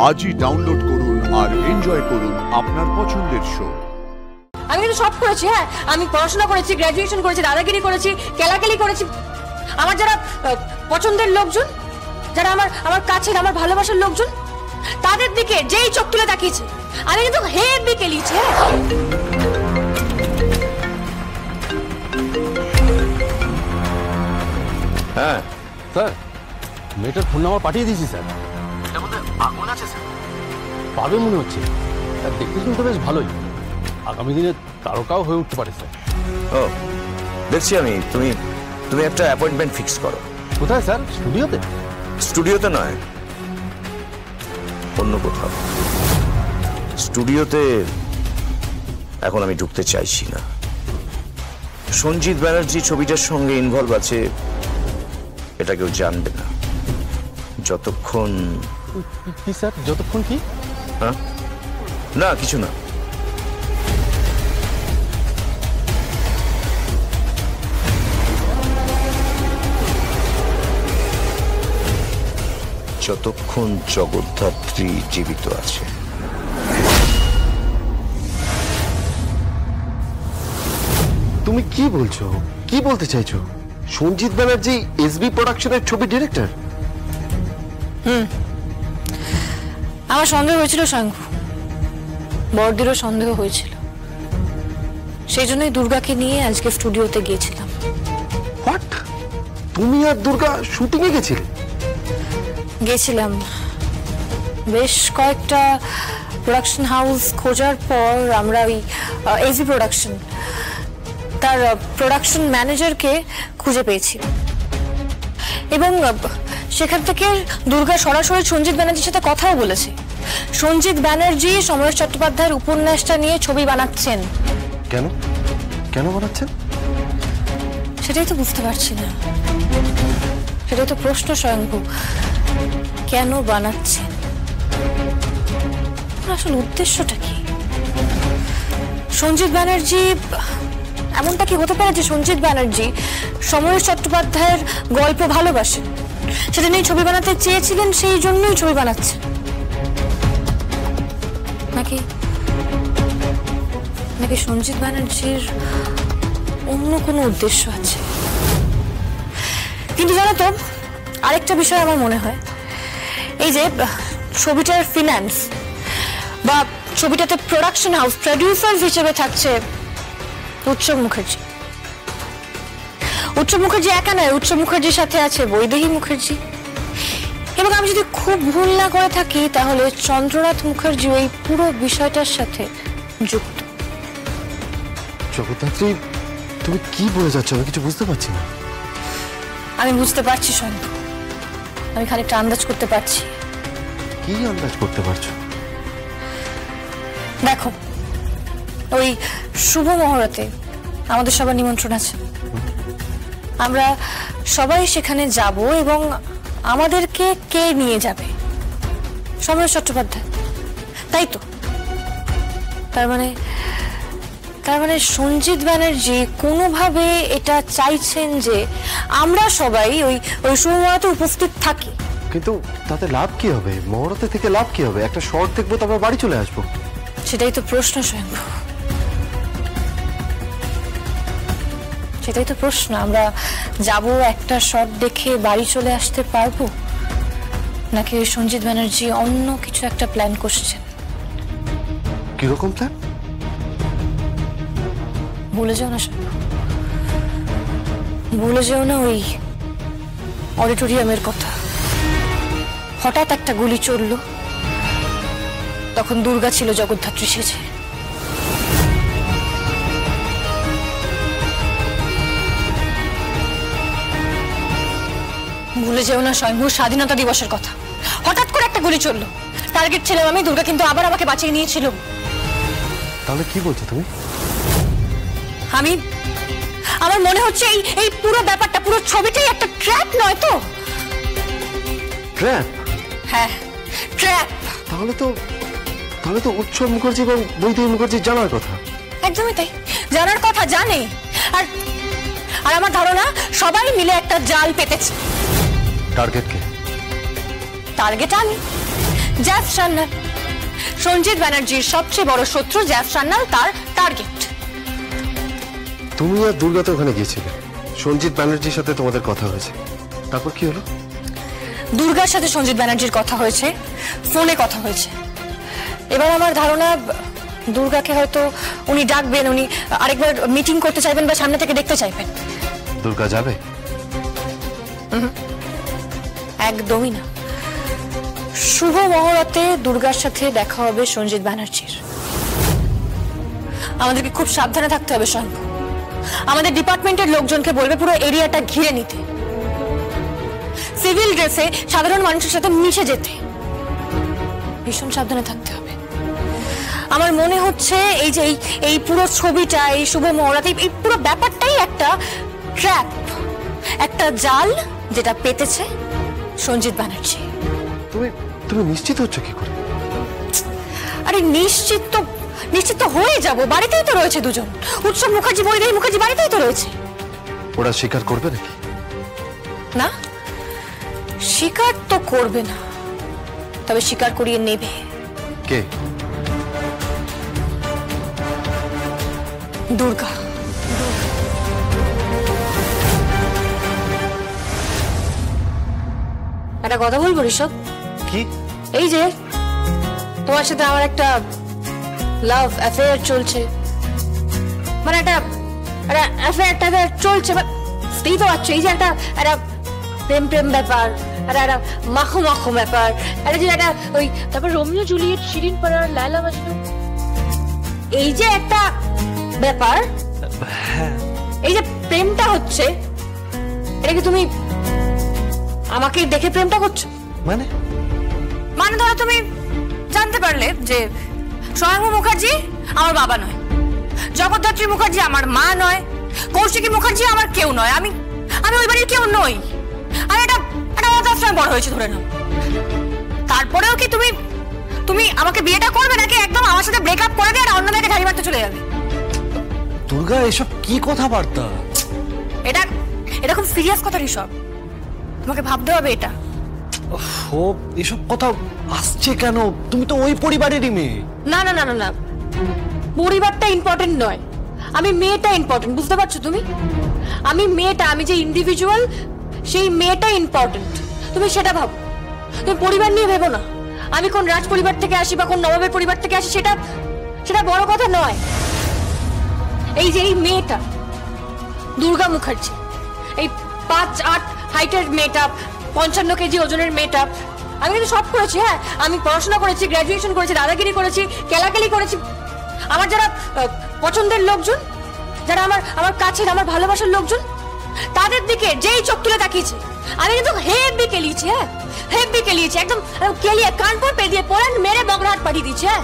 আজই ডাউনলোড করুন আর এনজয় করুন আপনার পছন্দের শো। আমি কিন্তু সব করেছি, হ্যাঁ আমি পড়াশোনা করেছি, গ্র্যাজুয়েশন করেছি, দাদাগিরি করেছি, কেলাকেলি করেছি। আমার যারা পছন্দের লোকজন, যারা আমার কাছের, আমার ভালোবাসার লোকজন, তাদের দিকে যেই চোখ তুলে তাকিয়েছে আমি কিন্তু হেভি কেলিয়েছি। হ্যাঁ স্যার, মেয়েটার ফোন নাম্বার পাঠিয়ে দিয়েছি স্যার। এটার মধ্যে আগুন আছে স্যার, পাবে মনে হচ্ছে। স্যার দেখতে শুনতে বেশ ভালোই, আগামী দিনে তারকাও হয়ে উঠতে পারে স্যার। ও দেখছি আমি, তুমি একটা অ্যাপয়েন্টমেন্ট ফিক্স করো। কোথায় স্যার? স্টুডিওতে? স্টুডিওতে নয়, অন্য কোথাও। স্টুডিওতে এখন আমি ঢুকতে চাইছি না। সঞ্জিত ব্যানার্জি ছবিটার সঙ্গে ইনভলভ আছে এটা কেউ জানবে না যতক্ষণ। কি স্যার? যতক্ষণ কি? হ্যাঁ না, কিছু না। যতক্ষণ জগদ্ধাত্রী জীবিত আছে। তুমি কি বলছো? কি বলতে চাইছো? সঞ্জিত ব্যানার্জি এসবি প্রোডাকশনের ছবি ডিরেক্টর? আমার সন্দেহ হয়েছিল শঙ্কু, বড়দিরও সন্দেহ হয়েছিল, সেই জন্যই দুর্গাকে নিয়ে আজকে স্টুডিওতে গিয়েছিলাম। হোয়াট? তুমি আর দুর্গা শুটিং এ গেছিলে? গেছিলাম। বেশ কয়েকটা প্রোডাকশন হাউস খোঁজার পর আমরা ওই এসবি প্রোডাকশন, তার প্রোডাকশন ম্যানেজারকে খুঁজে পেয়েছি এবং সেখান থেকে দুর্গা সরাসরি সঞ্জিত ব্যানার্জির সাথে কথাও বলেছে। সঞ্জিত ব্যানার্জি সমরেশ চট্টোপাধ্যায়ের উপন্যাসটা নিয়ে ছবি বানাচ্ছেন। কেন কেন বানাচ্ছেন? সেটাই তো বুঝতে পারছি না, সেটাই তো প্রশ্ন স্বয়ংভূ। কেন বানাচ্ছেন? আসল উদ্দেশ্যটা কি? সঞ্জিত ব্যানার্জি, এমনটা কি হতে পারে যে সঞ্জিত ব্যানার্জি সমরেশ চট্টোপাধ্যায়ের গল্প ভালোবাসেন, সেটা নিয়ে ছবি বানাতে চেয়েছিলেন, সেই জন্যই ছবি বানাচ্ছেন? নাকি নাকি সঞ্জিত ব্যানার্জির অন্য কোনো উদ্দেশ্য আছে? কিন্তু জানো তো, আরেকটা বিষয় আমার মনে হয়, এই যে ছবিটার ফিন্যান্স বা ছবিটাতে প্রোডাকশন হাউস প্রডিউসার হিসেবে থাকছে উৎসব মুখার্জি। উৎসব মুখার্জি একা নয়, উৎসব মুখার্জির সাথে আছে বৈদেহী মুখার্জি, এবং আমি যদি খুব ভুল না করে থাকি তাহলে চন্দ্রনাথ মুখার্জি এই পুরো বিষয়টার সাথে যুক্ত। জগদ্ধাত্রী, তুমি কি বলে যাচ্ছ? আমি কিছু বুঝতে পারছি না। আমি বুঝতে পারছি শঙ্কু, আমি খানিকটা আন্দাজ করতে পারছি। কি আন্দাজ করতে পারছো? দেখো, ওই শুভ মহরতে আমাদের সবার নিমন্ত্রণ আছে, আমরা সবাই সেখানে যাব এবং আমাদেরকে কে নিয়ে যাবে? সমরেশ চট্টোপাধ্যায়, তাই তো? তার মানে সঞ্জিত ব্যানার্জি কোনোভাবে এটা চাইছেন যে আমরা সবাই ওই শুভ মহরতে উপস্থিত থাকি। কিন্তু তাতে লাভ কি হবে? মহরতে থেকে লাভ কি হবে? একটা শর্ট দেখবো, তারপর বাড়ি চলে আসবো। সেটাই তো প্রশ্ন স্বয়ংভূ, সেটাই তো প্রশ্ন। আমরা যাব, একটা শট দেখে বাড়ি চলে আসতে পারবো, নাকি ওই সঞ্জিত ব্যানার্জি অন্য কিছু একটা প্ল্যান করছেন? কিরকম প্ল্যান? ভুলে যাও না স্বয়ংভূ, ভুলে যাও না ওই অডিটোরিয়ামের কথা। হঠাৎ একটা গুলি চলল, তখন দুর্গা ছিল জগদ্ধাত্রী সেজে। ভুলে যেও না স্বয়ংভূ স্বাধীনতা দিবসের কথা। হঠাৎ করে একটা গুলি চলল, টার্গেট ছিলাম আমি, দুর্গা কিন্তু আবার আমাকে বাঁচিয়ে নিয়েছিল। তাহলে কি বলছো তুমি? আমার মনে হচ্ছে এই পুরো ব্যাপারটা, পুরো ছবিটাই একটা ট্র্যাপ, নয় তো? ট্র্যাপ? হ্যাঁ, ট্র্যাপ। তাহলে তো উৎসব মুখার্জি এবং বৈদেহী মুখার্জি জানার কথা। একদমই তাই, জানার কথা জানে, আর আমার ধারণা সবাই মিলে একটা জাল পেতেছে। টার্গেট কে? টার্গেট আমি, জ্যাফ সান্যাল। সঞ্জিত ব্যানার্জির সবচেয়ে বড় শত্রু জ্যাফ সান্যাল, তার টার্গেট। তুমি আর দুর্গা তো ওখানে গিয়েছিলে, সঞ্জিত ব্যানার্জির সাথে তোমাদের কথা হয়েছে, তারপর কি হলো? দুর্গার সাথে সঞ্জিত ব্যানার্জির কথা হয়েছে, ফোনে কথা হয়েছে। এবার আমার ধারণা দুর্গাকে হয়তো উনি ডাকবেন, উনি আরেকবার মিটিং করতে চাইবেন বা সামনে থেকে দেখতে চাইবেন। দুর্গা যাবে? একদমই না। শুভ মহরতে দুর্গার সাথে দেখা হবে সঞ্জিত ব্যানার্জির। আমাদেরকে খুব সাবধানে থাকতে হবে শম্ভু। আমাদের ডিপার্টমেন্টের লোকজনকে বলবে পুরো এরিয়াটা ঘিরে নিতে, সিভিল ড্রেসে সাধারণ মানুষের সাথে মিশে যেতে। ভীষণ সাবধানে থাকতে হবে। আমার মনে হচ্ছে এই যে এই পুরো ছবিটা, এই শুভ মহরতে, এই পুরো ব্যাপারটাই একটা ট্র্যাপ, একটা জাল যেটা পেতেছে সঞ্জিত ব্যানার্জি। তুমি নিশ্চিত হচ্ছ কি করে? আরে নিশ্চিত তো হয়ে যাব। বাড়িতেই তো রয়েছে দুজন, উৎসব মুখার্জি, বৈদেহী মুখার্জি, বাড়িতেই তো রয়েছে। ওরা স্বীকার করবে নাকি? না, স্বীকার তো করবে না, তবে স্বীকার করিয়ে নেবে। কে? দুর্গা। একটা কথা বলবো ঋষভ? কি? এই যে তোমার সাথে আমার একটা লাভ অ্যাফেয়ার চলছে, মানে একটা অ্যাফেয়ার চলছে, বুঝতেই তো পারছো। এই যে একটা প্রেম ব্যাপার, একটা মাখো ব্যাপার, একটা যে একটা ওই, তারপর রোমিও জুলিয়েট, শিরিন পাড়ার, লায়লা মাজনু, এই যে একটা ব্যাপার, এই যে প্রেমটা হচ্ছে, এটা কি তুমি আমাকে দেখে প্রেমটা করছো? মানে ধরো তুমি জানতে পারলে যে স্বয়ংভূ মুখার্জি আমার বাবা নয়, জগদ্ধাত্রী মুখার্জি আমার মা নয়, কৌশিকী মুখার্জি আমার কেউ নয়, আমি ওই বাড়ির কেউ নই, আমি একটা অনাথ বড় হয়েছে ধরে নাও। তারপরেও কি তুমি আমাকে বিয়েটা করবে নাকি একদম আমার সাথে ব্রেকআপ করে দিয়ে আর অন্য মেয়েকে ঝাড়ি মারতে চলে যাবে? দুর্গা, এসব কি কথাবার্তা? এটা খুব সিরিয়াস কথা ঋষভ, তোমাকে ভাবতে হবে এটা। ও এসব কথা আসছে কেন? তুমি তো ওই পরিবারেরই মেয়ে। না না না না না, পরিবারটা ইম্পর্টেন্ট নয়, আমি মেয়েটা ইম্পর্টেন্ট, বুঝতে পারছো তুমি? আমি মেয়েটা, আমি যে ইন্ডিভিজুয়াল, সেই মেয়েটা ইম্পর্টেন্ট। তুমি সেটা ভাবো, তুমি পরিবার নিয়ে ভেবো না। আমি কোন রাজ পরিবার থেকে আসি বা কোন নবাবের পরিবার থেকে আসি সেটা বড় কথা নয়। এই যে এই মেয়েটা দুর্গা মুখার্জি, এই 5'8" হাইটের মেয়েটা, 55 কেজি ওজনের মেয়েটা, আমি কিন্তু সব করেছি। হ্যাঁ, আমি পড়াশোনা করেছি, গ্র্যাজুয়েশন করেছি, দাদাগিরি করেছি, কেলাকেলি করেছি। আমার যারা পছন্দের লোকজন, যারা আমার কাছের, আমার ভালোবাসার লোকজন, তাদের দিকে যেই চোখ তুলে তাকিয়েছে, আমি কিন্তু হেব্বি কেলিয়েছি। হ্যাঁ, হেব্বি কেলিয়েছি, একদম কেলিয়ে কানপুর পে দিয়ে পোড়ান মেরে বগরাহাট পাঠিয়ে দিচ্ছে। হ্যাঁ,